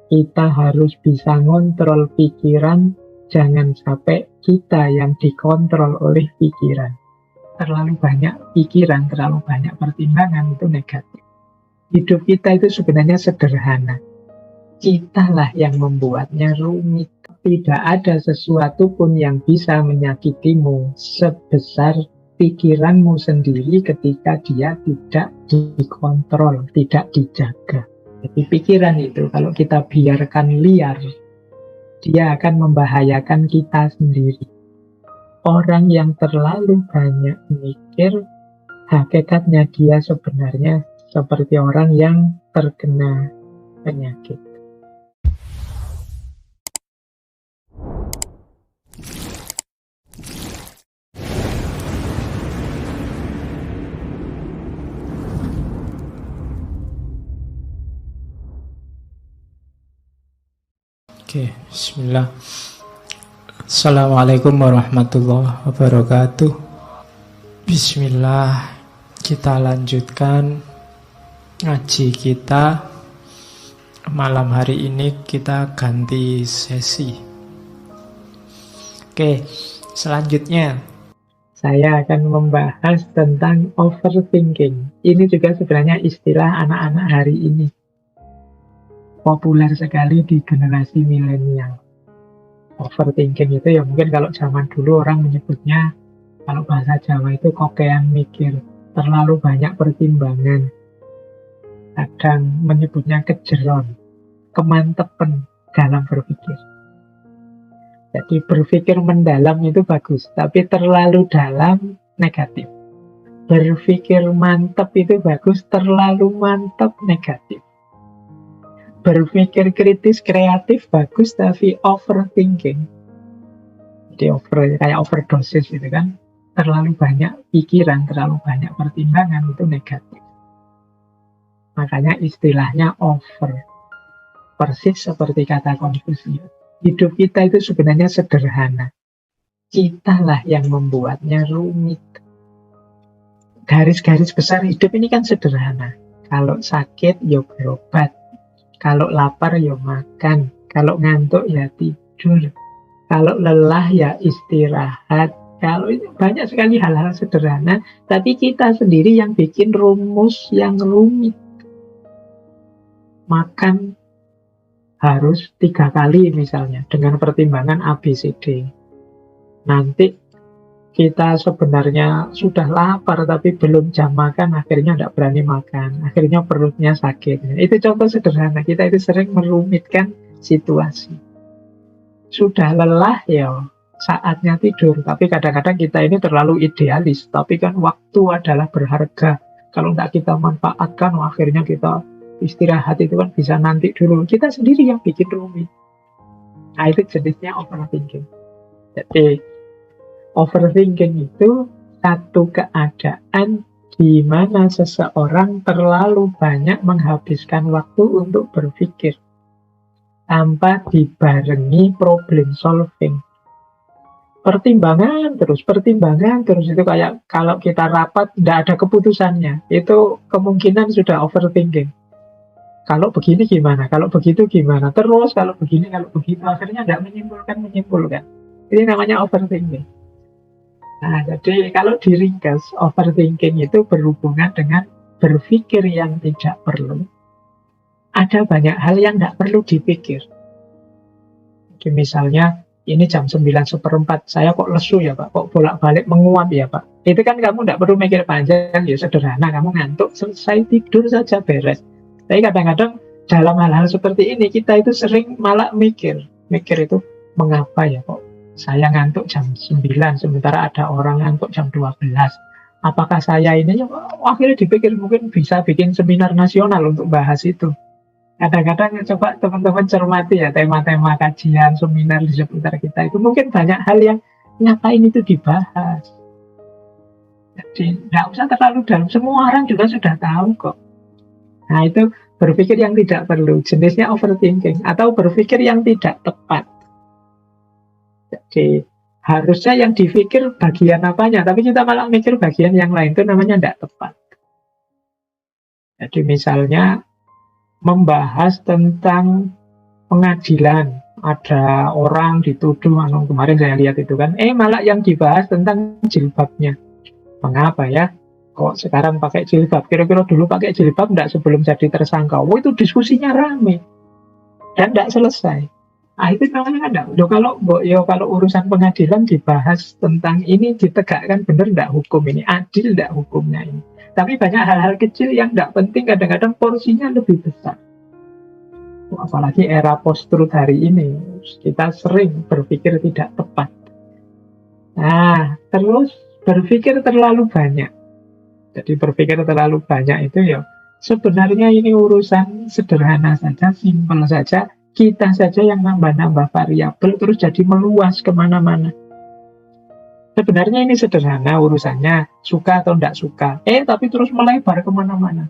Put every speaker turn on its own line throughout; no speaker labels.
Kita harus bisa ngontrol pikiran, jangan sampai kita yang dikontrol oleh pikiran. Terlalu banyak pikiran, terlalu banyak pertimbangan itu negatif. Hidup kita itu sebenarnya sederhana. Kitalah yang membuatnya rumit. Tidak ada sesuatu pun yang bisa menyakitimu sebesar pikiranmu sendiri ketika dia tidak dikontrol, tidak dijaga. Jadi pikiran itu kalau kita biarkan liar, dia akan membahayakan kita sendiri. Orang yang terlalu banyak mikir, hakikatnya dia sebenarnya seperti orang yang terkena penyakit.
Oke, bismillah. Assalamualaikum warahmatullahi wabarakatuh. Bismillah, kita lanjutkan ngaji kita. Malam hari ini kita ganti sesi. Oke, selanjutnya
Saya akan membahas tentang overthinking. Ini juga sebenarnya istilah anak-anak hari ini. Populer sekali di generasi milenial. Overthinking itu ya mungkin kalau zaman dulu orang menyebutnya, kalau bahasa Jawa itu kokean mikir, terlalu banyak pertimbangan. Kadang menyebutnya kejeron, kemantepen dalam berpikir. Jadi berpikir mendalam itu bagus, tapi terlalu dalam negatif. Berpikir mantap itu bagus, terlalu mantap negatif. Berpikir kritis kreatif bagus, tapi overthinking, jadi kayak overdosis gitu kan, terlalu banyak pikiran, terlalu banyak pertimbangan itu negatif. Makanya istilahnya over. Persis seperti kata Konfusius. Hidup kita itu sebenarnya sederhana. Kitalah yang membuatnya rumit. Garis-garis besar hidup ini kan sederhana. Kalau sakit ya berobat. Kalau lapar ya makan, kalau ngantuk ya tidur, kalau lelah ya istirahat. Kalau banyak sekali hal-hal sederhana, tapi kita sendiri yang bikin rumus yang rumit. Makan harus 3 kali misalnya, dengan pertimbangan ABCD. Nanti kita sebenarnya sudah lapar tapi belum jam makan, akhirnya tidak berani makan, akhirnya perutnya sakit. Itu contoh sederhana, kita itu sering merumitkan situasi. Sudah lelah ya saatnya tidur, tapi kadang-kadang kita ini terlalu idealis, tapi kan waktu adalah berharga. Kalau tidak kita manfaatkan, akhirnya kita istirahat itu kan bisa nanti dulu. Kita sendiri yang bikin rumit. Nah itu jenisnya overthinking. Jadi overthinking itu satu keadaan di mana seseorang terlalu banyak menghabiskan waktu untuk berpikir tanpa dibarengi problem solving. Pertimbangan terus itu kayak kalau kita rapat tidak ada keputusannya, itu kemungkinan sudah overthinking. Kalau begini gimana, kalau begitu gimana, terus kalau begini, kalau begitu, akhirnya tidak menyimpulkan. Ini namanya overthinking. Nah, jadi kalau diringkas, overthinking itu berhubungan dengan berpikir yang tidak perlu. Ada banyak hal yang tidak perlu dipikir. Jadi misalnya, ini jam 9:04, saya kok lesu ya Pak, kok bolak-balik menguap ya Pak. Itu kan kamu tidak perlu mikir panjang, ya sederhana, kamu ngantuk, selesai tidur saja beres. Tapi kadang-kadang dalam hal-hal seperti ini, kita itu sering malah mikir itu, mengapa ya kok saya ngantuk jam 9, sementara ada orang ngantuk jam 12. Apakah saya ini, akhirnya dipikir mungkin bisa bikin seminar nasional untuk bahas itu. Kadang-kadang coba teman-teman cermati ya tema-tema kajian, seminar di seputar kita itu. Mungkin banyak hal yang ngapain itu dibahas. Jadi nggak usah terlalu dalam, semua orang juga sudah tahu kok. Nah itu berpikir yang tidak perlu, jenisnya overthinking, atau berpikir yang tidak tepat. Jadi harusnya yang dipikir bagian apanya, tapi kita malah mikir bagian yang lain, itu namanya tidak tepat. Jadi misalnya membahas tentang pengadilan, ada orang dituduh, kemarin saya lihat itu kan, malah yang dibahas tentang jilbabnya. Mengapa ya? Kok sekarang pakai jilbab? Kira-kira dulu pakai jilbab enggak sebelum jadi tersangka? Itu diskusinya rame dan enggak selesai. Itu namanya enggak. Kalau urusan pengadilan dibahas tentang ini, ditegakkan benar enggak hukum ini, adil enggak hukumnya ini. Tapi banyak hal-hal kecil yang enggak penting, kadang-kadang porsinya lebih besar. Apalagi era post-truth hari ini, kita sering berpikir tidak tepat. Nah, terus berpikir terlalu banyak. Jadi berpikir terlalu banyak itu ya sebenarnya ini urusan sederhana saja, simpel saja. Kita saja yang nambah-nambah variabel terus jadi meluas kemana-mana. Sebenarnya ini sederhana urusannya, suka atau tidak suka. Tapi terus melebar kemana-mana.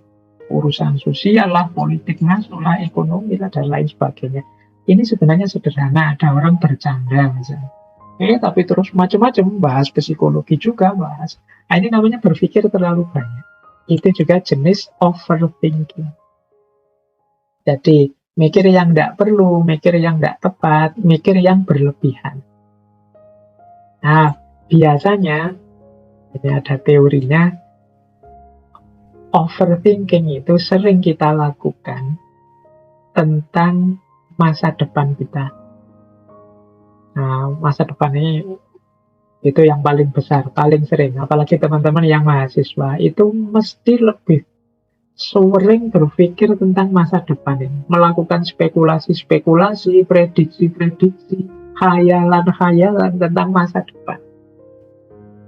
Urusan sosial lah, politik masuk lah, ekonomi lah, dan lain sebagainya. Ini sebenarnya sederhana, ada orang bercanda misalnya. Tapi terus macam-macam, bahas psikologi juga, bahas. Ini namanya berpikir terlalu banyak. Itu juga jenis overthinking. Jadi, mikir yang tidak perlu, mikir yang tidak tepat, mikir yang berlebihan. Nah, biasanya, ini ada teorinya, overthinking itu sering kita lakukan tentang masa depan kita. Nah, masa depan ini itu yang paling besar, paling sering. Apalagi teman-teman yang mahasiswa, itu mesti lebih sering berpikir tentang masa depan ini. Melakukan spekulasi-spekulasi, prediksi-prediksi, khayalan-khayalan tentang masa depan.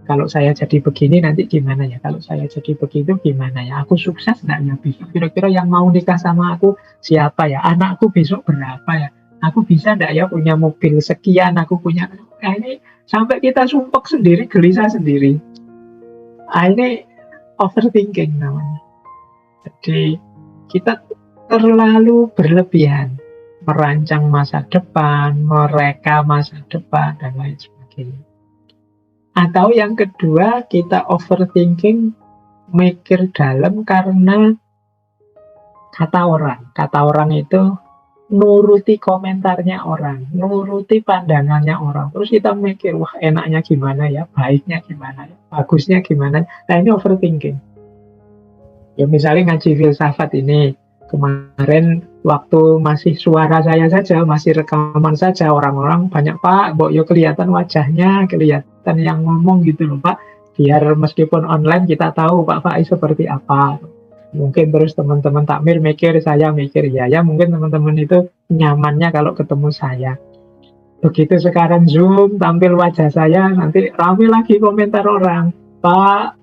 Kalau saya jadi begini nanti gimana ya? Kalau saya jadi begitu gimana ya? Aku sukses nggak ya besok? Kira-kira yang mau nikah sama aku siapa ya? Anakku besok berapa ya? Aku bisa nggak ya punya mobil sekian? Aku punya... ini sampai kita sumpek sendiri, gelisah sendiri. Ini overthinking namanya. Jadi kita terlalu berlebihan merancang masa depan, mereka masa depan, dan lain sebagainya. Atau yang kedua, kita overthinking, mikir dalam karena kata orang. Kata orang itu nuruti komentarnya orang, nuruti pandangannya orang. Terus kita mikir, wah enaknya gimana ya, baiknya gimana ya, bagusnya gimana. Nah ini overthinking. Ya misalnya ngaji filsafat ini, kemarin waktu masih suara saya saja, masih rekaman saja, orang-orang banyak, Pak, kok ya kelihatan wajahnya, kelihatan yang ngomong gitu loh Pak, biar meskipun online kita tahu Pak Faiz seperti apa. Mungkin terus teman-teman takmir mikir, saya mikir, ya mungkin teman-teman itu nyamannya kalau ketemu saya. Begitu sekarang Zoom, tampil wajah saya, nanti rame lagi komentar orang, Pak,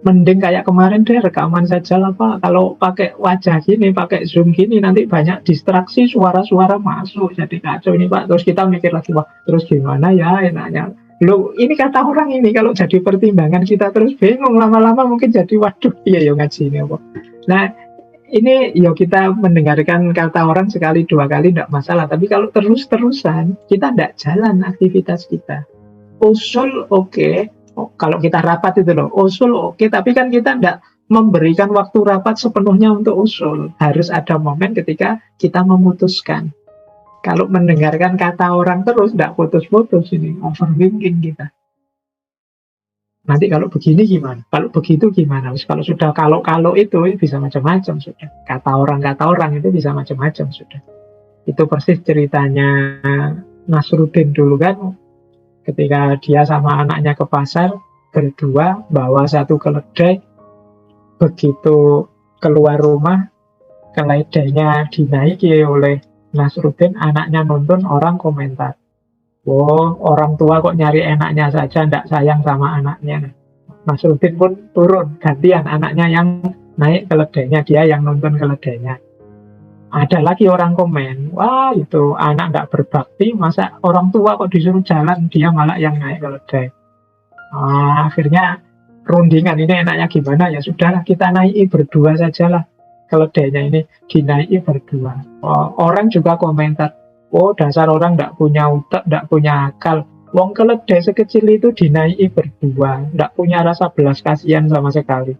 mending kayak kemarin deh rekaman saja lah Pak. Kalau pakai wajah gini, pakai Zoom gini, nanti banyak distraksi, suara-suara masuk, jadi kacau ini Pak. Terus kita mikir lagi, wah terus gimana ya enaknya. Loh, ini kata orang ini, kalau jadi pertimbangan kita terus bingung, lama-lama mungkin jadi waduh, iya ya ngaji ini apa. Nah, ini ya kita mendengarkan kata orang sekali dua kali tidak masalah, tapi kalau terus-terusan kita tidak jalan aktivitas kita. Usul oke. Kalau kita rapat itu loh, usul oke, tapi kan kita tidak memberikan waktu rapat sepenuhnya untuk usul. Harus ada momen ketika kita memutuskan. Kalau mendengarkan kata orang terus, tidak putus-putus, ini overthinking kita. Nanti kalau begini gimana? Kalau begitu gimana? Kalau sudah kalau itu bisa macam-macam sudah. Kata orang itu bisa macam-macam sudah. Itu persis ceritanya Nasruddin dulu kan. Ketika dia sama anaknya ke pasar, berdua bawa satu keledai, begitu keluar rumah, keledainya dinaiki oleh Nasruddin, anaknya nonton, orang komentar, wow, orang tua kok nyari enaknya saja, tidak sayang sama anaknya. Nasruddin pun turun, gantian anaknya yang naik keledainya, dia yang nonton keledainya. Ada lagi orang komen, wah itu anak nggak berbakti, masa orang tua kok disuruh jalan, dia malah yang naik keledai. Akhirnya rundingan, ini enaknya gimana ya, sudahlah kita naiki berdua sajalah keledainya ini, dinaiki berdua. Orang juga komentar, oh dasar orang nggak punya otak, nggak punya akal, wong keledai sekecil itu dinaiki berdua, nggak punya rasa belas kasihan sama sekali.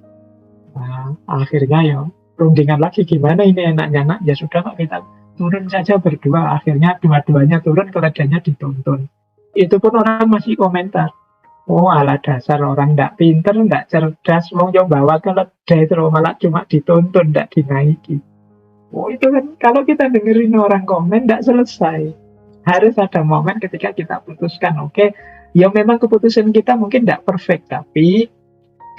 Akhirnya ya rundingan lagi, gimana ini enaknya nak, ya sudah Pak, kita turun saja berdua, akhirnya dua-duanya turun, keledainya dituntun. Itu pun orang masih komentar, oh ala dasar orang nggak pinter, nggak cerdas, mau bawa keledai terus malah cuma dituntun, nggak dinaiki. Oh itu kan kalau kita dengerin orang komen nggak selesai. Harus ada momen ketika kita putuskan, oke, ya memang keputusan kita mungkin nggak perfect, tapi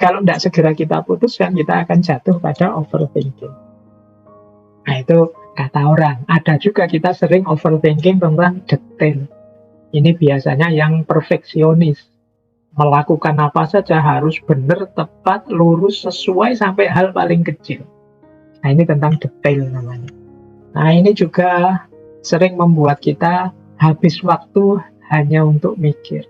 kalau tidak segera kita putuskan, kita akan jatuh pada overthinking. Nah itu kata orang. Ada juga kita sering overthinking tentang detail. Ini biasanya yang perfeksionis. Melakukan apa saja harus benar, tepat, lurus, sesuai sampai hal paling kecil. Nah ini tentang detail namanya. Nah ini juga sering membuat kita habis waktu hanya untuk mikir.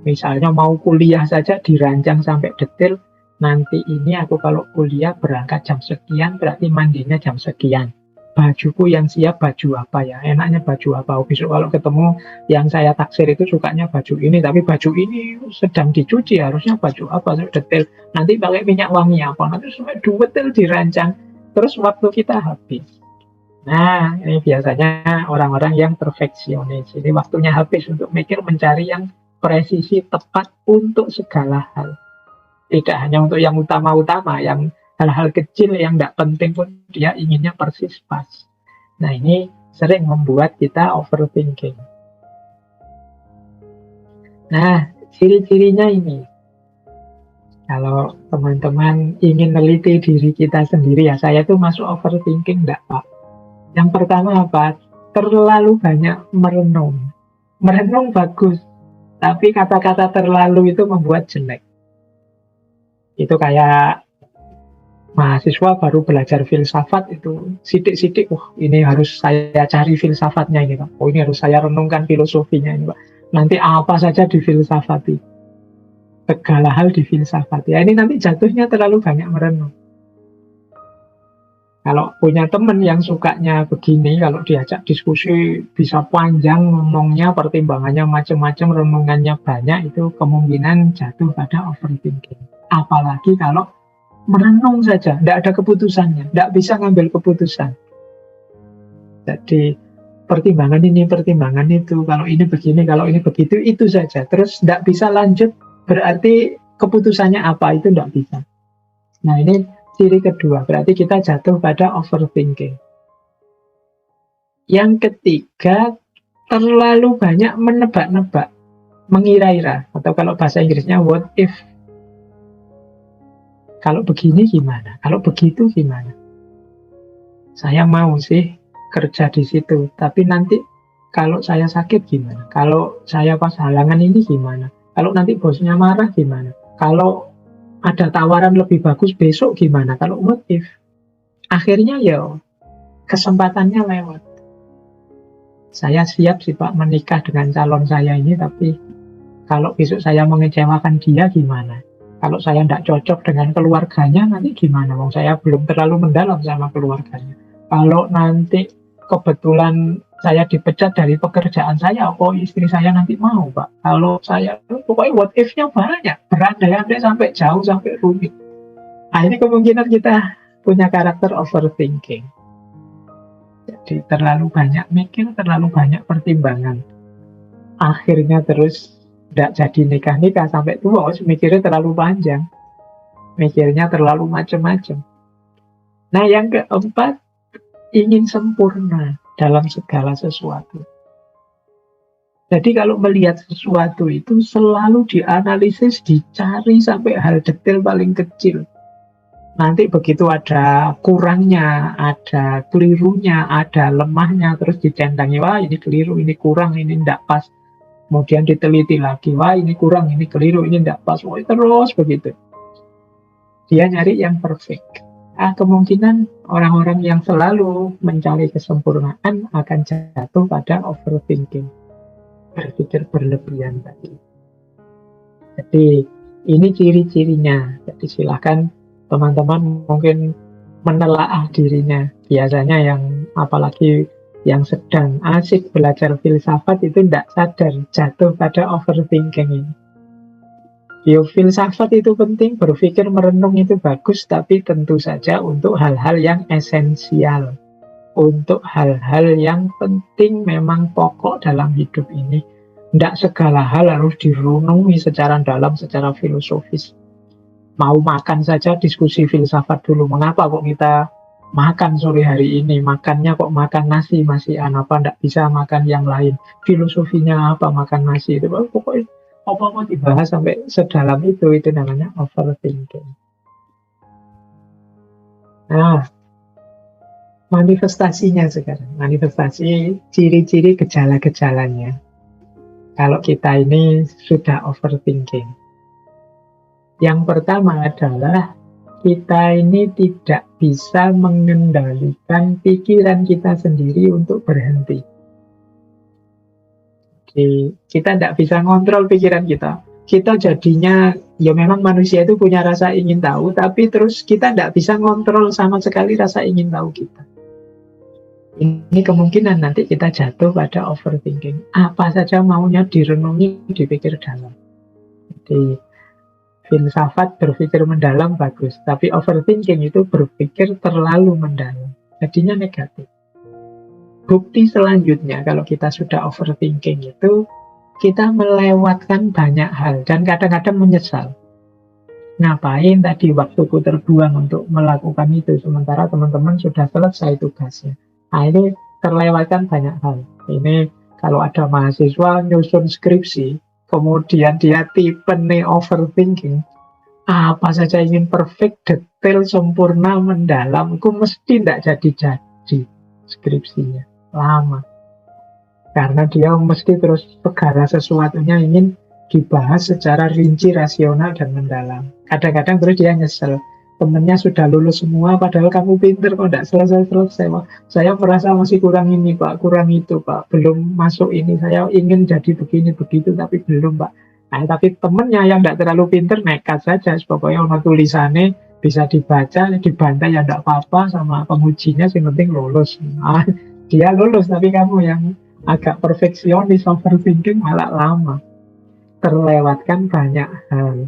Misalnya mau kuliah saja dirancang sampai detail, nanti ini aku kalau kuliah berangkat jam sekian, berarti mandinya jam sekian. Bajuku yang siap baju apa ya? Enaknya baju apa? Besok kalau ketemu yang saya taksir itu sukanya baju ini, tapi baju ini sedang dicuci, harusnya baju apa? Detail. Nanti pakai minyak wangi apa? Nanti sampai detail dirancang. Terus waktu kita habis. Nah, ini biasanya orang-orang yang perfeksionis. Ini waktunya habis untuk mikir, mencari yang presisi tepat untuk segala hal. Tidak hanya untuk yang utama-utama, yang hal-hal kecil yang tidak penting pun dia inginnya persis pas. Nah ini sering membuat kita overthinking. Nah ciri-cirinya ini, kalau teman-teman ingin meneliti diri kita sendiri, ya saya tuh masuk overthinking enggak Pak? Yang pertama apa? Terlalu banyak merenung. Merenung bagus, tapi kata-kata terlalu itu membuat jelek. Itu kayak mahasiswa baru belajar filsafat itu sidik-sidik, ini harus saya cari filsafatnya ini Pak. Oh ini harus saya renungkan filosofinya ini Pak. Nanti apa saja difilsafati. Segala hal difilsafati. Ya ini nanti jatuhnya terlalu banyak merenung. Kalau punya teman yang sukanya begini, kalau diajak diskusi bisa panjang ngomongnya, pertimbangannya macam-macam, renungannya banyak, itu kemungkinan jatuh pada overthinking. Apalagi kalau merenung saja, tidak ada keputusannya, tidak bisa ngambil keputusan. Jadi pertimbangan ini, pertimbangan itu, kalau ini begini, kalau ini begitu, itu saja. Terus tidak bisa lanjut, berarti keputusannya apa, itu tidak bisa. Nah ini ciri kedua, berarti kita jatuh pada overthinking. Yang ketiga, terlalu banyak menebak-nebak, mengira-ira, atau kalau bahasa Inggrisnya what if. Kalau begini gimana? Kalau begitu gimana? Saya mau sih kerja di situ, tapi nanti kalau saya sakit gimana? Kalau saya pas halangan ini gimana? Kalau nanti bosnya marah gimana? Kalau ada tawaran lebih bagus besok gimana? Kalau what if? Akhirnya ya kesempatannya lewat. Saya siap sih Pak menikah dengan calon saya ini, tapi kalau besok saya mengecewakan dia gimana? Kalau saya tidak cocok dengan keluarganya, nanti gimana? Wong saya belum terlalu mendalam sama keluarganya. Kalau nanti kebetulan saya dipecat dari pekerjaan saya, apa istri saya nanti mau, Pak? Kalau saya, pokoknya what if-nya banyak. Berandai-andai sampai jauh, sampai rumit. Nah, ini kemungkinan kita punya karakter overthinking. Jadi terlalu banyak mikir, terlalu banyak pertimbangan. Akhirnya terus tidak jadi nikah-nikah sampai tua, mikirnya terlalu panjang, mikirnya terlalu macam-macam. Nah yang keempat, ingin sempurna dalam segala sesuatu. Jadi kalau melihat sesuatu itu selalu dianalisis, dicari sampai hal detail paling kecil. Nanti begitu ada kurangnya, ada kelirunya, ada lemahnya, terus dicendangi, wah ini keliru, ini kurang, ini tidak pas. Kemudian diteliti lagi, wah ini kurang, ini keliru, ini tidak pas, wah terus begitu. Dia nyari yang perfect. Kemungkinan orang-orang yang selalu mencari kesempurnaan akan jatuh pada overthinking, berpikir berlebihan tadi. Jadi ini ciri-cirinya. Jadi silakan teman-teman mungkin menelaah dirinya. Biasanya yang apalagi yang sedang asik belajar filsafat itu tidak sadar jatuh pada overthinking ini. Filsafat itu penting, berpikir merenung itu bagus, tapi tentu saja untuk hal-hal yang esensial. untuk hal-hal yang penting memang pokok dalam hidup ini. Tidak segala hal harus direnungi secara dalam, secara filosofis. Mau makan saja diskusi filsafat dulu. Mengapa kok kita makan sore hari ini? Makannya kok makan nasi, masih apa tidak bisa makan yang lain? Filosofinya apa makan nasi? Itu pokoknya apa-apa dibahas sampai sedalam itu namanya overthinking. Nah, manifestasinya sekarang. Manifestasi ciri-ciri gejala-gejalanya. Kalau kita ini sudah overthinking. Yang pertama adalah kita ini tidak bisa mengendalikan pikiran kita sendiri untuk berhenti. Jadi, kita tidak bisa ngontrol pikiran kita. Kita jadinya, ya memang manusia itu punya rasa ingin tahu, tapi terus kita tidak bisa ngontrol sama sekali rasa ingin tahu kita. Ini kemungkinan nanti kita jatuh pada overthinking. Apa saja maunya direnungi, dipikir dalam. Jadi, filsafat berpikir mendalam bagus, tapi overthinking itu berpikir terlalu mendalam. Jadinya negatif. Bukti selanjutnya kalau kita sudah overthinking itu, kita melewatkan banyak hal dan kadang-kadang menyesal. Ngapain tadi waktuku terbuang untuk melakukan itu, sementara teman-teman sudah selesai tugasnya. Nah, ini terlewatkan banyak hal. Ini kalau ada mahasiswa nyusun skripsi, kemudian dia tipe overthinking, apa saja ingin perfect, detail, sempurna, mendalam, itu mesti tidak jadi skripsinya. Lama. Karena dia mesti terus segala sesuatunya ingin dibahas secara rinci, rasional, dan mendalam. Kadang-kadang terus dia nyesel. Temennya sudah lulus semua, padahal kamu pinter kok tidak selesai-selesai. Saya merasa masih kurang ini Pak, kurang itu Pak, belum masuk ini, saya ingin jadi begini, begitu, tapi belum Pak. Nah, tapi temennya yang tidak terlalu pinter nekat saja, pokoknya ono tulisannya bisa dibaca, dibantai ya tidak apa-apa sama pengujinya, yang penting lulus. Nah, dia lulus, tapi kamu yang agak perfeksionis, overthinking malah lama. Terlewatkan banyak hal.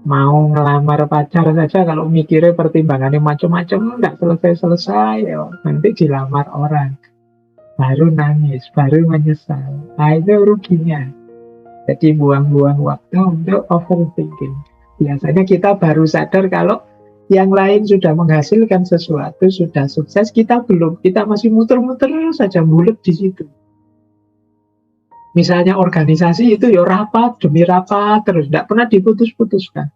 Mau ngelamar pacar saja kalau mikirnya pertimbangannya macam-macam, nggak selesai-selesai, ya, nanti dilamar orang. Baru nangis, baru menyesal. Nah, itu ruginya. Jadi buang-buang waktu untuk overthinking. Biasanya kita baru sadar kalau yang lain sudah menghasilkan sesuatu, sudah sukses, kita belum. Kita masih muter-muter saja, bulet di situ. Misalnya organisasi itu ya rapat demi rapat terus, tidak pernah diputus-putuskan.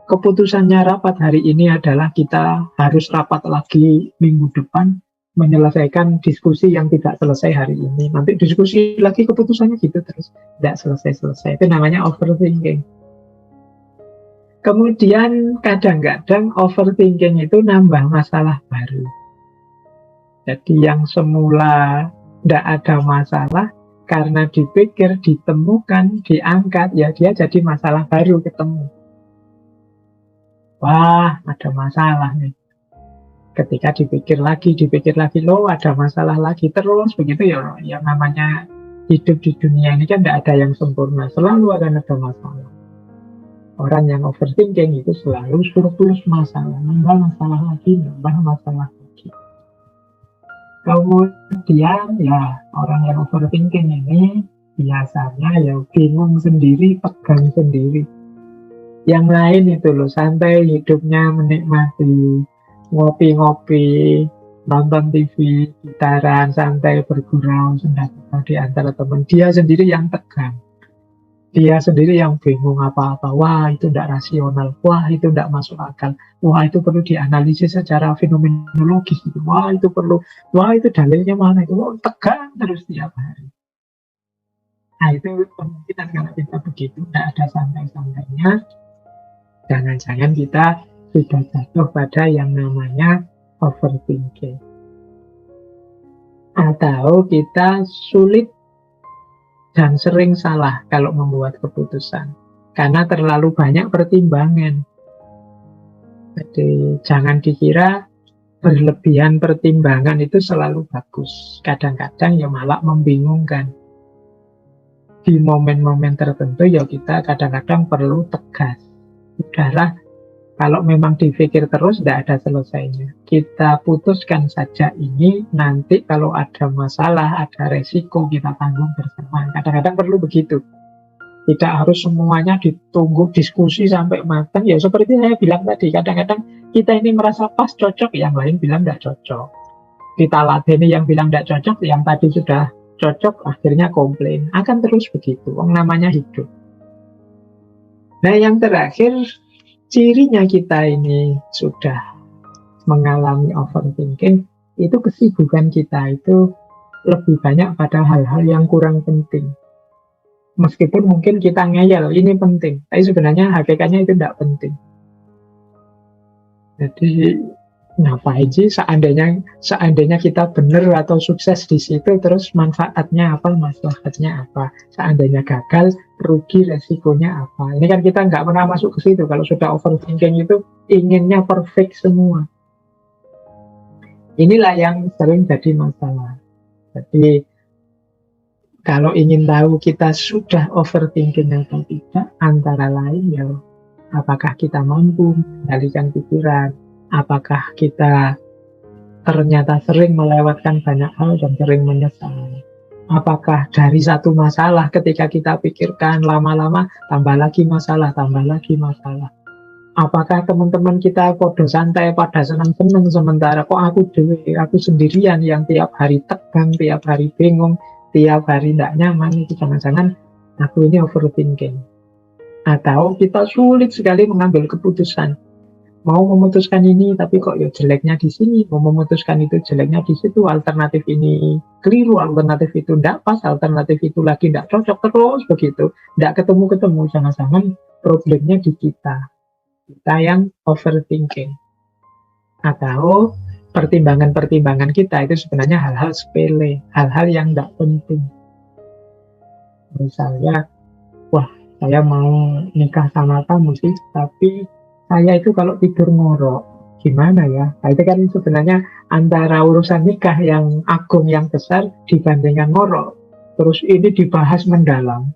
Keputusannya rapat hari ini adalah kita harus rapat lagi minggu depan menyelesaikan diskusi yang tidak selesai hari ini. Nanti diskusi lagi, keputusannya gitu terus, tidak selesai-selesai. Itu namanya overthinking. Kemudian kadang-kadang overthinking itu nambah masalah baru. Jadi yang semula tidak ada masalah, karena dipikir, ditemukan, diangkat, ya dia jadi masalah baru ketemu. Wah, ada masalah nih. Ketika dipikir lagi, loh ada masalah lagi. Terus begitu ya, yang namanya hidup di dunia ini kan tidak ada yang sempurna. Selalu akan ada masalah. Orang yang overthinking itu selalu surplus masalah. Nambah masalah lagi. Kemudian ya orang yang overthinking ini biasanya ya bingung sendiri, pegang sendiri. Yang lain itu loh santai hidupnya, menikmati ngopi-ngopi, nonton TV, gitaran, santai bergurau, senda-senda di antara teman. Dia sendiri yang tegang. Dia sendiri yang bingung apa-apa. Wah, itu tidak rasional. Wah, itu tidak masuk akal. Wah, itu perlu dianalisis secara fenomenologis. Wah, itu perlu. Wah, itu dalilnya mana? Itu tegang terus tiap hari. Nah, itu kemungkinan kalau kita begitu, tidak ada santai-santainya. Jangan-jangan kita sudah jatuh pada yang namanya overthinking. Atau kita sulit dan sering salah kalau membuat keputusan karena terlalu banyak pertimbangan. Jadi jangan dikira berlebihan pertimbangan itu selalu bagus. Kadang-kadang ya malah membingungkan. Di momen-momen tertentu ya kita kadang-kadang perlu tegas. Udahlah, Kalau memang dipikir terus, tidak ada selesainya. Kita putuskan saja ini, nanti kalau ada masalah, ada resiko, kita tanggung bersama. Kadang-kadang perlu begitu. Tidak harus semuanya ditunggu diskusi sampai matang. Ya seperti saya bilang tadi, kadang-kadang kita ini merasa pas cocok, yang lain bilang tidak cocok. Kita ladeni yang bilang tidak cocok, yang tadi sudah cocok, akhirnya komplain. Akan terus begitu, namanya hidup. Nah yang terakhir, cirinya kita ini sudah mengalami overthinking, itu kesibukan kita itu lebih banyak pada hal-hal yang kurang penting. Meskipun mungkin kita ngeyel, ini penting, tapi sebenarnya hakikatnya itu tidak penting. Jadi ngapain sih seandainya kita benar atau sukses di situ, terus manfaatnya apa, maslahatnya apa? Seandainya gagal, rugi, resikonya apa? Ini kan kita nggak pernah masuk ke situ. Kalau sudah overthinking itu inginnya perfect semua. Inilah yang sering jadi masalah. Jadi kalau ingin tahu kita sudah overthinking atau tidak, antara lain ya, apakah kita mampu mengendalikan pikiran, apakah kita ternyata sering melewatkan banyak hal dan sering menyesal. Apakah dari satu masalah ketika kita pikirkan lama-lama tambah lagi masalah, tambah lagi masalah. Apakah teman-teman kita podo santai pada senang-senang, sementara kok aku sendirian yang tiap hari tegang, tiap hari bingung, tiap hari tidak nyaman. Itu jangan-jangan aku ini overthinking. Atau kita sulit sekali mengambil keputusan. Mau memutuskan ini tapi kok ya jeleknya di sini, mau memutuskan itu jeleknya di situ, alternatif ini keliru, alternatif itu tidak pas, alternatif itu lagi tidak cocok, terus begitu, tidak ketemu-ketemu. Jangan-jangan problemnya di kita yang overthinking. Atau pertimbangan-pertimbangan kita itu sebenarnya hal-hal sepele, hal-hal yang tidak penting. Misalnya, wah saya mau nikah sama kamu sih, tapi saya itu kalau tidur ngorok, gimana ya? Nah, itu kan sebenarnya antara urusan nikah yang agung, yang besar, dibandingkan ngorok. Terus ini dibahas mendalam,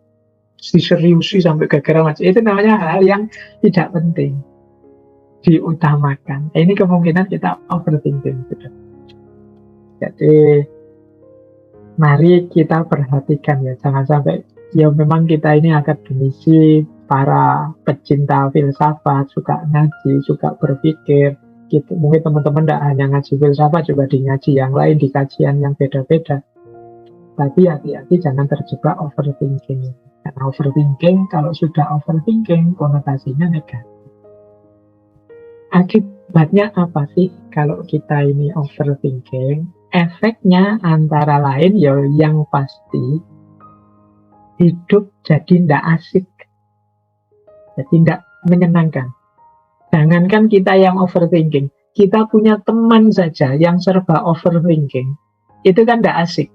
diseriusi sampai gara-gara macam. Itu namanya hal yang tidak penting, diutamakan. Nah, ini kemungkinan kita overthinking. Jadi, mari kita perhatikan ya, jangan sampai, ya memang kita ini akademisi, para pecinta filsafat, suka ngaji, suka berpikir gitu. Mungkin teman-teman tidak hanya ngaji filsafat, juga di ngaji yang lain, di kajian yang beda-beda. Tapi hati-hati jangan terjebak overthinking. Karena overthinking, kalau sudah overthinking, konotasinya negatif. Akibatnya apa sih kalau kita ini overthinking? Efeknya antara lain ya yang pasti, hidup jadi tidak asik. Jadi tidak menyenangkan. Jangankan kita yang overthinking, kita punya teman saja yang serba overthinking, itu kan tidak asik.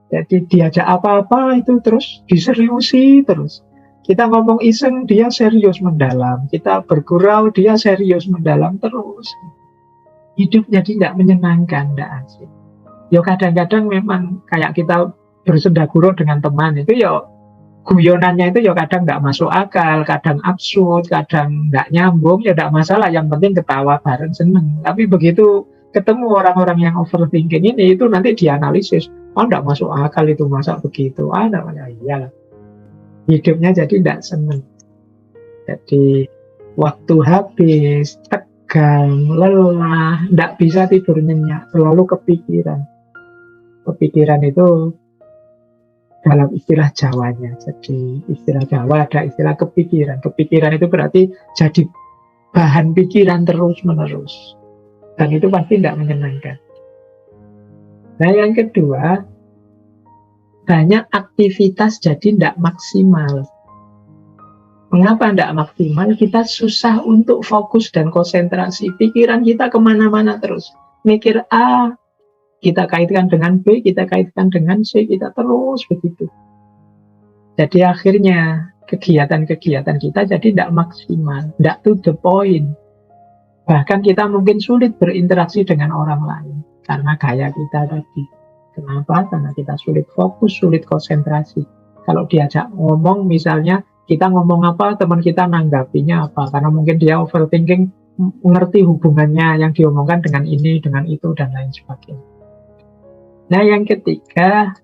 Jadi diajak apa-apa itu terus diseriusi terus. Kita ngomong iseng, dia serius mendalam. Kita bergurau, dia serius mendalam terus. Hidup jadi tidak menyenangkan, tidak asik. Ya kadang-kadang memang kayak kita bersendagurau dengan teman itu ya, guyonannya itu ya kadang nggak masuk akal, kadang absurd, kadang nggak nyambung, ya tidak masalah, yang penting ketawa bareng, seneng. Tapi begitu ketemu orang-orang yang overthinking ini, itu nanti dianalisis, oh nggak masuk akal itu, masa begitu, namanya iyalah. Hidupnya jadi tidak seneng. Jadi waktu habis, tegang, lelah, tidak bisa tidur nyenyak, selalu kepikiran. Kepikiran itu dalam istilah Jawanya. Jadi istilah Jawa ada istilah kepikiran. Kepikiran itu berarti jadi bahan pikiran terus-menerus. Dan itu pasti tidak menyenangkan. Nah yang kedua, banyak aktivitas jadi tidak maksimal. Mengapa tidak maksimal? Kita susah untuk fokus dan konsentrasi. Pikiran kita kemana-mana terus. Mikir A, kita kaitkan dengan B, kita kaitkan dengan C, kita terus begitu. Jadi akhirnya kegiatan-kegiatan kita jadi tidak maksimal, tidak to the point. Bahkan kita mungkin sulit berinteraksi dengan orang lain karena gaya kita tadi. Kenapa? Karena kita sulit fokus, sulit konsentrasi. Kalau diajak ngomong misalnya, Kita ngomong apa, teman kita nanggapinya apa. Karena mungkin dia overthinking, mengerti hubungannya yang diomongkan dengan ini, dengan itu, dan lain sebagainya. Nah, yang ketiga,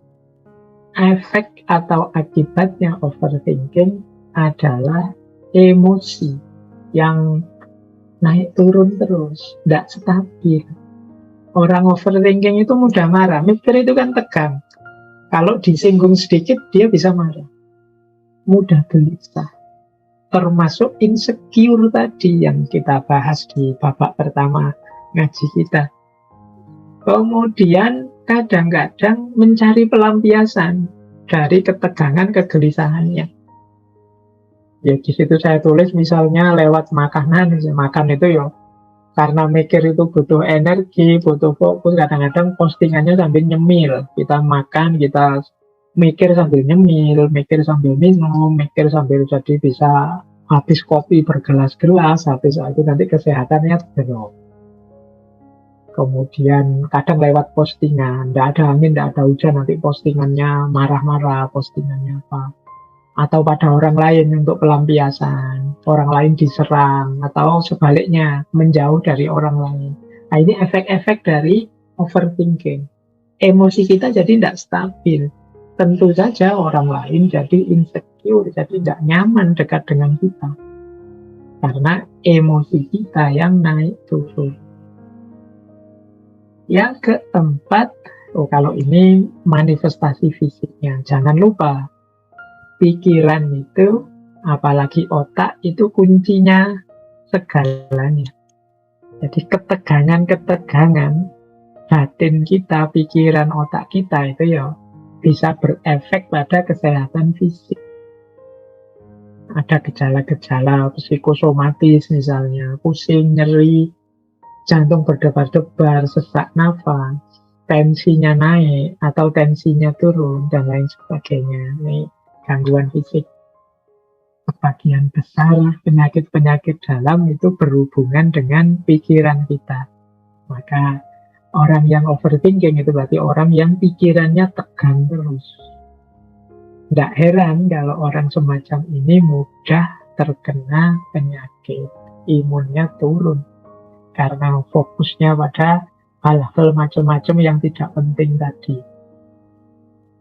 efek atau akibatnya overthinking adalah emosi yang naik turun terus, tidak stabil. Orang overthinking itu mudah marah. Mikir itu kan tegang. Kalau disinggung sedikit, dia bisa marah. Mudah gelisah. Termasuk insecure tadi yang kita bahas di babak pertama ngaji kita. Kemudian kadang-kadang mencari pelampiasan dari ketegangan kegelisahannya. Ya di situ saya tulis misalnya lewat makanan. Makan itu ya karena mikir itu butuh energi, butuh fokus. Kadang-kadang postingannya sambil nyemil. Kita makan, kita mikir sambil nyemil, mikir sambil minum, mikir sambil jadi bisa habis kopi bergelas-gelas. Habis itu nanti kesehatannya drop. Kemudian kadang lewat postingan, tidak ada angin, tidak ada hujan, nanti postingannya marah-marah, postingannya apa. Atau pada orang lain untuk pelampiasan, orang lain diserang, atau sebaliknya, menjauh dari orang lain. Nah, ini efek-efek dari overthinking. Emosi kita jadi tidak stabil. Tentu saja orang lain jadi insecure, jadi tidak nyaman dekat dengan kita. Karena emosi kita yang naik turun. Yang keempat, kalau ini manifestasi fisiknya. Jangan lupa, pikiran itu, apalagi otak, itu kuncinya segalanya. Jadi ketegangan-ketegangan batin kita, pikiran otak kita itu ya bisa berefek pada kesehatan fisik. Ada gejala-gejala psikosomatis misalnya, pusing, nyeri, jantung berdebar-debar, sesak nafas, tensinya naik atau tensinya turun, dan lain sebagainya. Ini gangguan fisik. Sebagian besar penyakit-penyakit dalam itu berhubungan dengan pikiran kita. Maka orang yang overthinking itu berarti orang yang pikirannya tegang terus. Tidak heran kalau orang semacam ini mudah terkena penyakit, imunnya turun. Karena fokusnya pada hal-hal macam-macam yang tidak penting tadi.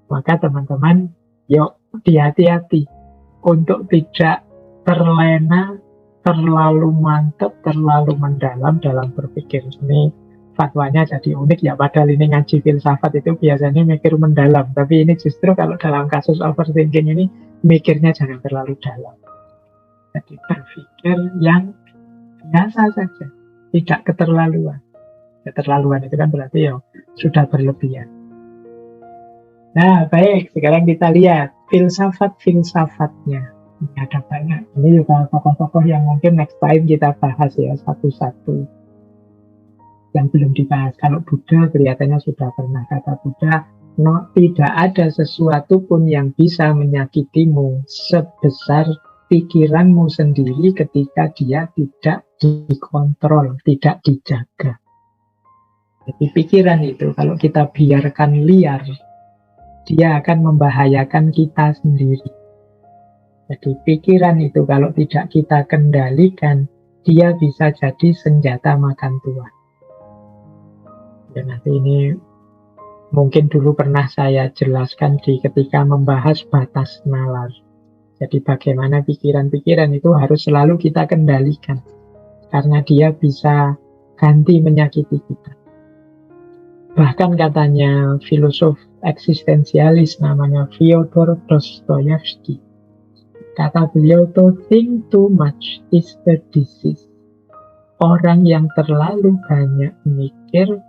Maka teman-teman, yuk hati-hati untuk tidak terlena, terlalu mantap, terlalu mendalam dalam berpikir. Ini fatwanya jadi unik ya, padahal ini ngaji filsafat itu biasanya mikir mendalam. Tapi ini justru kalau dalam kasus overthinking ini, mikirnya jangan terlalu dalam. Jadi berpikir yang biasa saja. Tidak keterlaluan. Keterlaluan itu kan berarti ya sudah berlebihan. Nah, baik. Sekarang kita lihat filsafat-filsafatnya. Ini ada banyak. Ini juga tokoh-tokoh yang mungkin next time kita bahas ya satu-satu. Yang belum dibahas. Kalau Buddha kelihatannya sudah pernah. Kata Buddha, tidak ada sesuatu pun yang bisa menyakitimu sebesar pikiranmu sendiri ketika dia tidak dikontrol, tidak dijaga. Jadi pikiran itu kalau kita biarkan liar, dia akan membahayakan kita sendiri. Jadi pikiran itu kalau tidak kita kendalikan, dia bisa jadi senjata makan tuan. Dan nanti ini mungkin dulu pernah saya jelaskan ketika membahas batas nalar. Jadi bagaimana pikiran-pikiran itu harus selalu kita kendalikan. Karena dia bisa ganti menyakiti kita. Bahkan katanya filosof eksistensialis namanya Fyodor Dostoyevsky. Kata beliau, to think too much is a disease. Orang yang terlalu banyak mikir,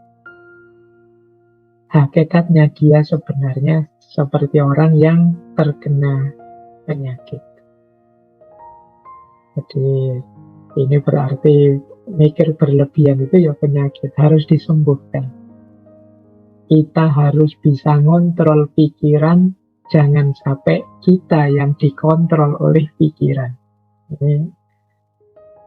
hakikatnya dia sebenarnya seperti orang yang terkena penyakit. Jadi ini berarti mikir berlebihan itu ya penyakit, harus disembuhkan. Kita harus bisa ngontrol pikiran, jangan sampai kita yang dikontrol oleh pikiran. Ini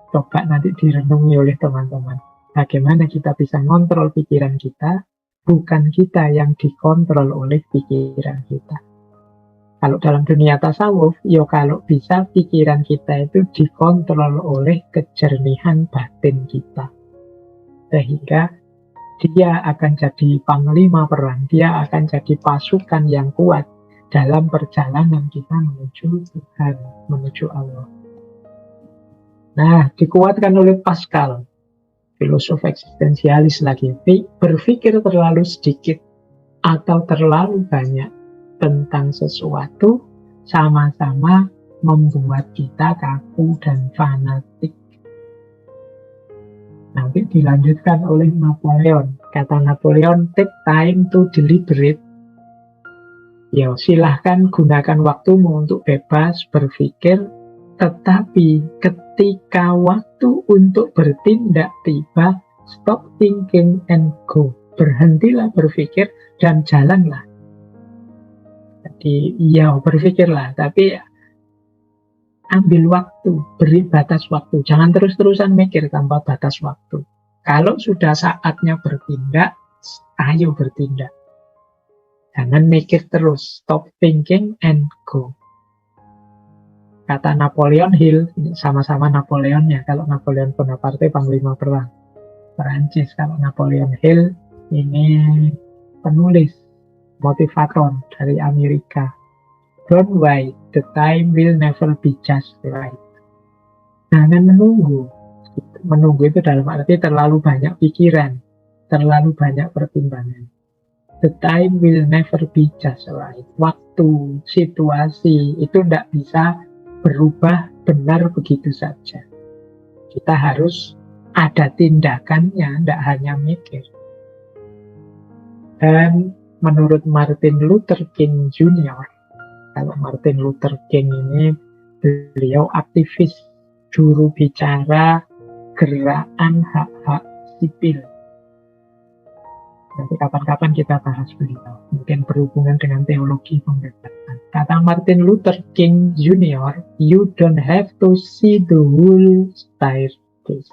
coba nanti direnungi oleh teman-teman. Bagaimana kita bisa ngontrol pikiran kita, bukan kita yang dikontrol oleh pikiran kita. Kalau dalam dunia tasawuf, ya kalau bisa pikiran kita itu dikontrol oleh kejernihan batin kita. Sehingga dia akan jadi panglima perang, dia akan jadi pasukan yang kuat dalam perjalanan kita menuju Tuhan, menuju Allah. Nah, dikuatkan oleh Pascal, filosof eksistensialis lagi. Berpikir terlalu sedikit atau terlalu banyak tentang sesuatu sama-sama membuat kita kaku dan fanatik. Nanti dilanjutkan oleh Napoleon. Kata Napoleon, take time to deliberate. Ya, silahkan gunakan waktumu untuk bebas berpikir, tetapi ketika waktu untuk bertindak tiba, stop thinking and go. Berhentilah berpikir dan jalanlah. Jadi, ya berpikirlah, tapi ambil waktu, beri batas waktu. Jangan terus-terusan mikir tanpa batas waktu. Kalau sudah saatnya bertindak, ayo bertindak. Jangan mikir terus, stop thinking and go. Kata Napoleon Hill, ini sama-sama Napoleon ya. Kalau Napoleon Bonaparte panglima perang Perancis, kalau Napoleon Hill ini penulis, motivator dari Amerika. Don't wait, the time will never be just right. Jangan menunggu. Menunggu itu dalam arti terlalu banyak pikiran, terlalu banyak pertimbangan. The time will never be just right. Waktu, situasi itu tidak bisa berubah benar begitu saja. Kita harus ada tindakannya, tidak hanya mikir. Dan menurut Martin Luther King Jr., kalau Martin Luther King ini, beliau aktivis, juru bicara gerakan hak-hak sipil. Nanti kapan-kapan kita bahas beliau, mungkin berhubungan dengan teologi pembebasan. Kata Martin Luther King Jr., you don't have to see the whole staircase.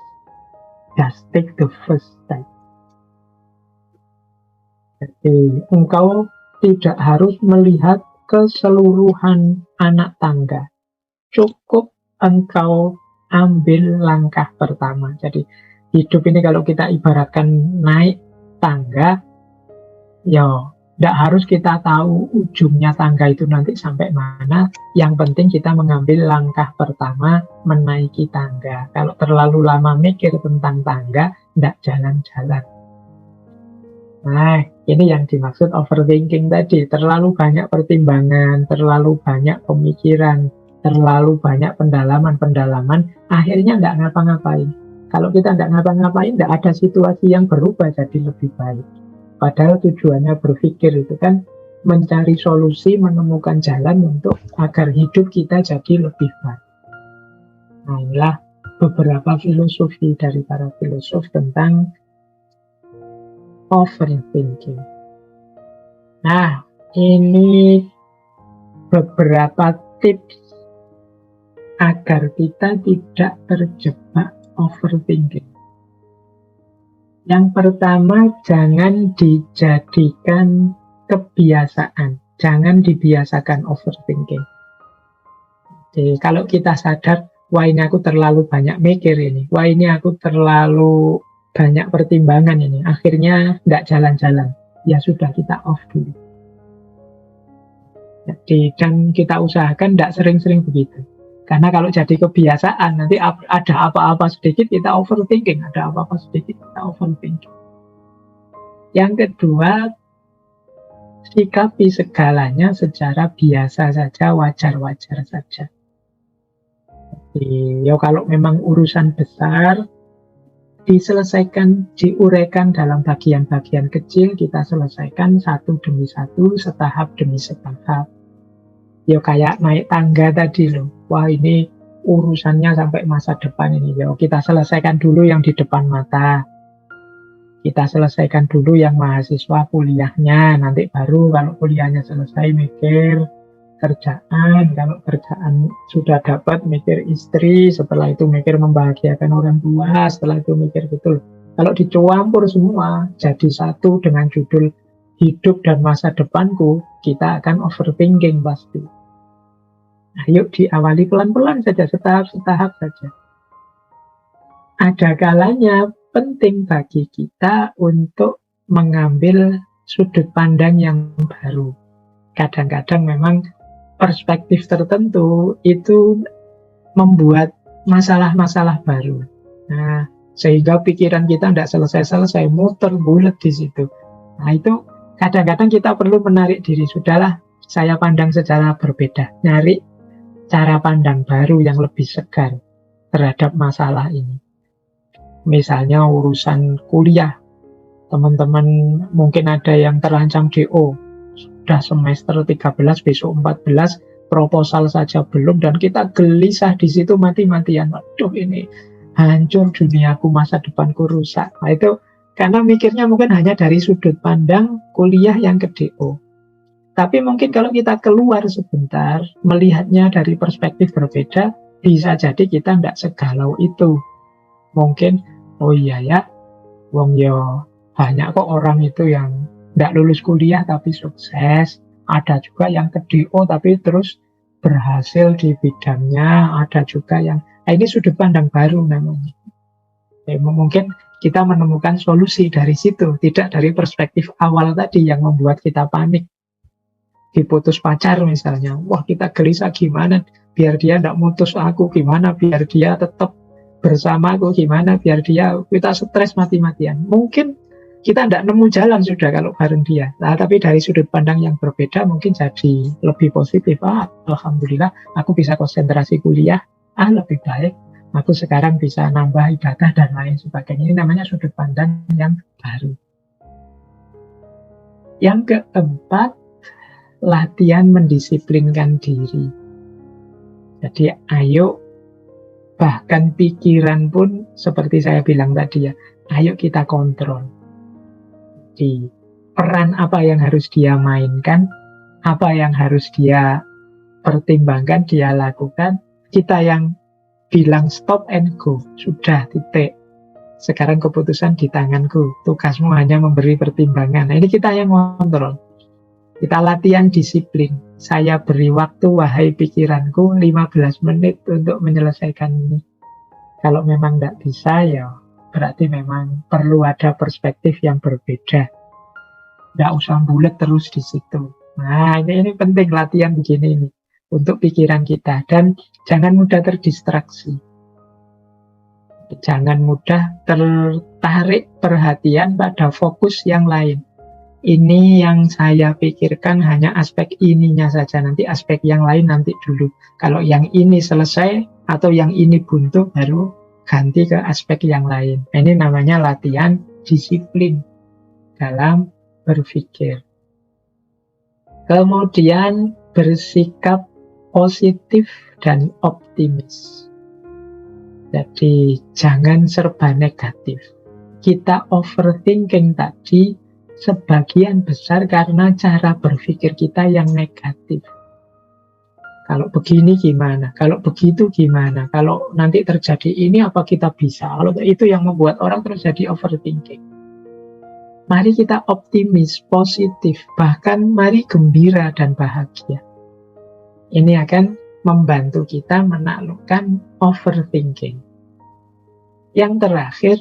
Just take the first step. Jadi, engkau tidak harus melihat keseluruhan anak tangga. Cukup engkau ambil langkah pertama. Jadi, hidup ini kalau kita ibaratkan naik tangga, ya tidak harus kita tahu ujungnya tangga itu nanti sampai mana. Yang penting kita mengambil langkah pertama menaiki tangga. Kalau terlalu lama mikir tentang tangga, tidak jalan-jalan. Nah, ini yang dimaksud overthinking tadi. Terlalu banyak pertimbangan, terlalu banyak pemikiran, terlalu banyak pendalaman-pendalaman, akhirnya nggak ngapa-ngapain. Kalau kita nggak ngapa-ngapain, nggak ada situasi yang berubah jadi lebih baik. Padahal tujuannya berpikir itu kan mencari solusi, menemukan jalan untuk agar hidup kita jadi lebih baik. Nah, inilah beberapa filosofi dari para filosof tentang overthinking. Nah, ini beberapa tips agar kita tidak terjebak overthinking. Yang pertama, jangan dijadikan kebiasaan. Jangan dibiasakan overthinking. Jadi, kalau kita sadar, wah ini aku terlalu banyak mikir ini, wah ini aku terlalu banyak pertimbangan ini, akhirnya nggak jalan-jalan. Ya sudah, kita off dulu. Jadi, dan kita usahakan nggak sering-sering begitu. Karena kalau jadi kebiasaan, nanti ada apa-apa sedikit kita overthinking, ada apa-apa sedikit kita overthinking. Yang kedua, sikapi segalanya secara biasa saja, wajar-wajar saja. Jadi, ya kalau memang urusan besar, diselesaikan, diuraikan dalam bagian-bagian kecil, kita selesaikan satu demi satu, setahap demi setahap. Ya kayak naik tangga tadi loh. Wah ini urusannya sampai masa depan ini. Ya kita selesaikan dulu yang di depan mata. Kita selesaikan dulu yang mahasiswa kuliahnya. Nanti baru kalau kuliahnya selesai mikir kerjaan. Kalau kerjaan sudah dapat mikir istri. Setelah itu mikir membahagiakan orang tua. Setelah itu mikir betul. Kalau dicampur semua jadi satu dengan judul hidup dan masa depanku, kita akan overthinking pasti. Ayo diawali pelan-pelan saja, setahap-setahap saja. Ada kalanya penting bagi kita untuk mengambil sudut pandang yang baru. Kadang-kadang memang perspektif tertentu itu membuat masalah-masalah baru. Nah, sehingga pikiran kita tidak selesai-selesai, muter bulat di situ. Nah, itu kadang-kadang kita perlu menarik diri. Sudahlah, saya pandang secara berbeda. Nyari cara pandang baru yang lebih segar terhadap masalah ini. Misalnya urusan kuliah, teman-teman mungkin ada yang terancam DO, sudah semester 13, besok 14, proposal saja belum, dan kita gelisah di situ mati-matian. Waduh, ini hancur duniaku, masa depanku rusak. Nah, itu karena mikirnya mungkin hanya dari sudut pandang kuliah yang ke DO. Tapi mungkin kalau kita keluar sebentar, melihatnya dari perspektif berbeda, bisa jadi kita tidak segalau itu. Mungkin, oh iya ya, wong yo banyak kok orang itu yang tidak lulus kuliah tapi sukses. Ada juga yang ke DO tapi terus berhasil di bidangnya. Ada juga yang, ini sudut pandang baru namanya. Mungkin kita menemukan solusi dari situ, tidak dari perspektif awal tadi yang membuat kita panik. Diputus pacar misalnya, wah kita gelisah gimana biar dia tidak mutus aku, gimana biar dia tetap bersama aku, gimana biar dia, kita stres mati-matian. Mungkin kita tidak nemu jalan sudah kalau bareng dia. Nah, tapi dari sudut pandang yang berbeda mungkin jadi lebih positif. Alhamdulillah aku bisa konsentrasi kuliah, lebih baik aku sekarang bisa nambah ibadah dan lain sebagainya. Ini namanya sudut pandang yang baru. Yang keempat, latihan mendisiplinkan diri. Jadi ayo, bahkan pikiran pun seperti saya bilang tadi ya, ayo kita kontrol. Di peran apa yang harus dia mainkan, apa yang harus dia pertimbangkan, dia lakukan. Kita yang bilang stop and go, sudah titik. Sekarang keputusan di tanganku, tugasmu hanya memberi pertimbangan. Nah, ini kita yang kontrol. Kita latihan disiplin. Saya beri waktu, wahai pikiranku, 15 menit untuk menyelesaikan ini. Kalau memang tidak bisa, ya berarti memang perlu ada perspektif yang berbeda. Tidak usah bulat terus di situ. Nah, ini penting latihan begini ini untuk pikiran kita. Dan jangan mudah terdistraksi. Jangan mudah tertarik perhatian pada fokus yang lain. Ini yang saya pikirkan hanya aspek ininya saja, nanti aspek yang lain nanti dulu. Kalau yang ini selesai atau yang ini buntu, baru ganti ke aspek yang lain. Ini namanya latihan disiplin dalam berpikir. Kemudian bersikap positif dan optimis. Jadi jangan serba negatif. Kita overthinking tadi sebagian besar karena cara berpikir kita yang negatif. Kalau begini gimana? Kalau begitu gimana? Kalau nanti terjadi ini apa kita bisa? Kalau itu yang membuat orang terus jadi overthinking. Mari kita optimis, positif, bahkan mari gembira dan bahagia. Ini akan membantu kita menaklukkan overthinking. Yang terakhir,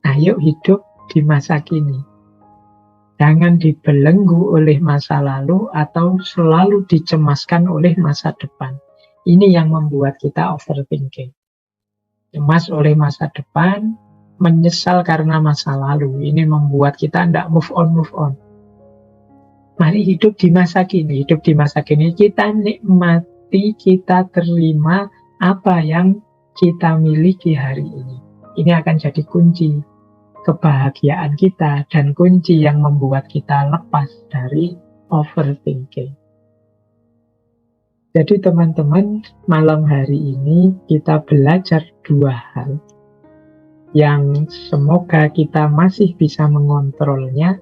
ayo hidup di masa kini. Jangan dibelenggu oleh masa lalu atau selalu dicemaskan oleh masa depan. Ini yang membuat kita overthinking. Cemas oleh masa depan, menyesal karena masa lalu. Ini membuat kita tidak move on. Mari hidup di masa kini. Hidup di masa kini kita nikmati, kita terima apa yang kita miliki hari ini. Ini akan jadi kunci kebahagiaan kita dan kunci yang membuat kita lepas dari overthinking. Jadi teman-teman, malam hari ini kita belajar dua hal yang semoga kita masih bisa mengontrolnya,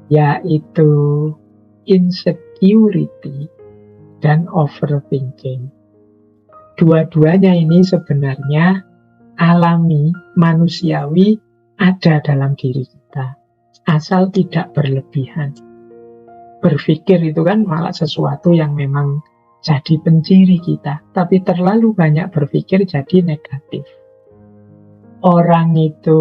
yaitu insecurity dan overthinking. Dua-duanya ini sebenarnya alami, manusiawi, ada dalam diri kita, asal tidak berlebihan. Berpikir itu kan malah sesuatu yang memang jadi penciri kita. Tapi terlalu banyak berpikir jadi negatif. Orang itu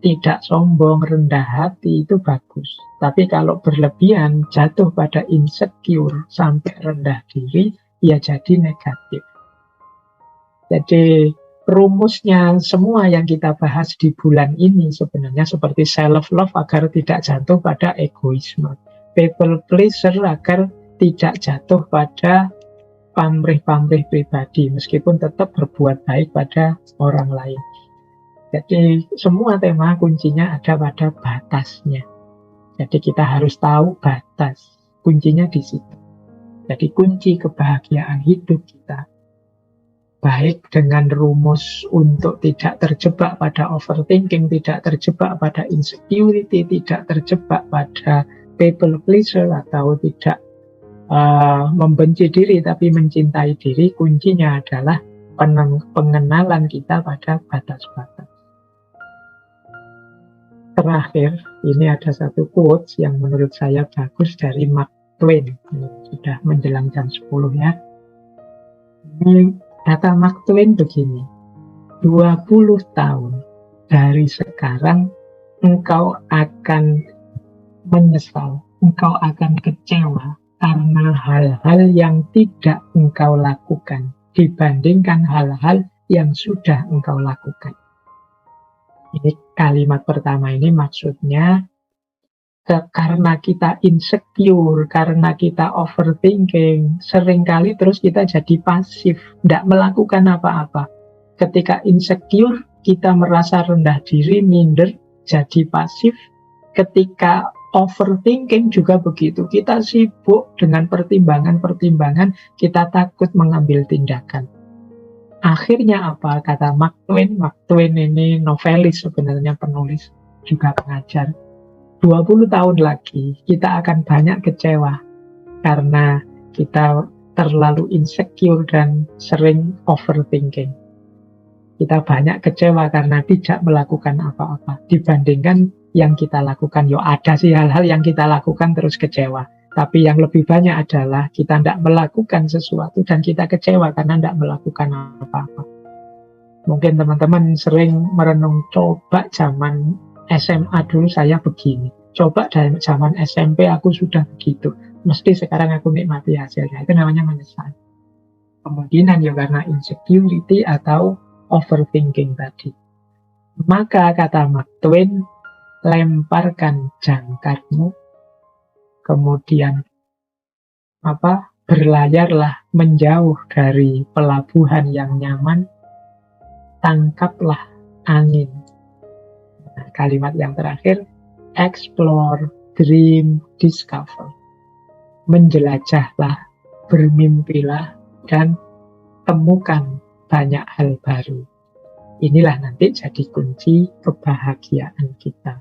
tidak sombong, rendah hati, itu bagus. Tapi kalau berlebihan, jatuh pada insecure, sampai rendah diri, ya jadi negatif. Jadi rumusnya semua yang kita bahas di bulan ini sebenarnya seperti self-love agar tidak jatuh pada egoisme. People pleaser agar tidak jatuh pada pamrih-pamrih pribadi, meskipun tetap berbuat baik pada orang lain. Jadi semua tema kuncinya ada pada batasnya. Jadi kita harus tahu batas. Kuncinya di situ. Jadi kunci kebahagiaan hidup kita, baik dengan rumus untuk tidak terjebak pada overthinking, tidak terjebak pada insecurity, tidak terjebak pada people pleaser, atau tidak membenci diri tapi mencintai diri. Kuncinya adalah pengenalan kita pada batas-batas. Terakhir, ini ada satu quotes yang menurut saya bagus dari Mark Twain. Ini sudah menjelang jam 10 ya. Ini kata Mark Twain begini, 20 tahun dari sekarang engkau akan menyesal, engkau akan kecewa karena hal-hal yang tidak engkau lakukan dibandingkan hal-hal yang sudah engkau lakukan. Ini kalimat pertama ini maksudnya karena kita insecure, karena kita overthinking, seringkali terus kita jadi pasif, tidak melakukan apa-apa. Ketika insecure, kita merasa rendah diri, minder, jadi pasif. Ketika overthinking juga begitu, kita sibuk dengan pertimbangan-pertimbangan, kita takut mengambil tindakan. Akhirnya apa? Kata Mark Twain. Mark Twain ini novelis sebenarnya, penulis, juga pengajar. 20 tahun lagi kita akan banyak kecewa karena kita terlalu insecure dan sering overthinking. Kita banyak kecewa karena tidak melakukan apa-apa dibandingkan yang kita lakukan. Yo, ada sih hal-hal yang kita lakukan terus kecewa, tapi yang lebih banyak adalah kita tidak melakukan sesuatu dan kita kecewa karena tidak melakukan apa-apa. Mungkin teman-teman sering merenung, coba zaman SMA dulu saya begini, coba dari zaman SMP aku sudah begitu, mesti sekarang aku nikmati hasilnya. Itu namanya menyesal. Kemungkinan ya karena insecurity atau overthinking tadi. Maka kata Mark Twain, lemparkan jangkarmu, kemudian berlayarlah menjauh dari pelabuhan yang nyaman, tangkaplah angin. Nah, kalimat yang terakhir, explore, dream, discover. Menjelajahlah, bermimpilah, dan temukan banyak hal baru. Inilah nanti jadi kunci kebahagiaan kita.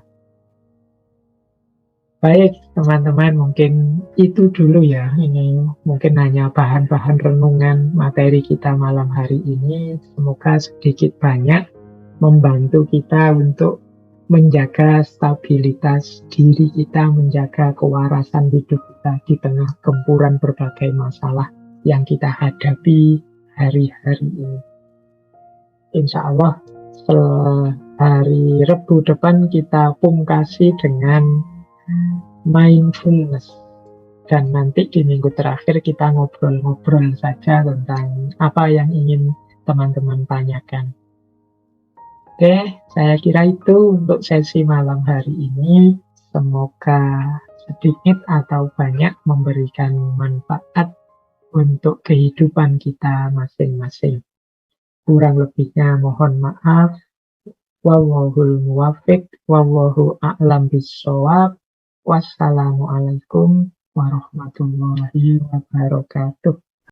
Baik teman-teman, mungkin itu dulu ya. Ini mungkin hanya bahan-bahan renungan materi kita malam hari ini. Semoga sedikit banyak membantu kita untuk menjaga stabilitas diri kita, menjaga kewarasan hidup kita di tengah gempuran berbagai masalah yang kita hadapi hari-hari ini. Insya Allah hari Rebu depan kita pungkasi dengan mindfulness. Dan nanti di minggu terakhir kita ngobrol-ngobrol saja tentang apa yang ingin teman-teman tanyakan. Oke, saya kira itu untuk sesi malam hari ini. Semoga sedikit atau banyak memberikan manfaat untuk kehidupan kita masing-masing. Kurang lebihnya mohon maaf. Wallahul muwaffiq, wallahu a'lam bissawab. Wassalamualaikum warahmatullahi wabarakatuh.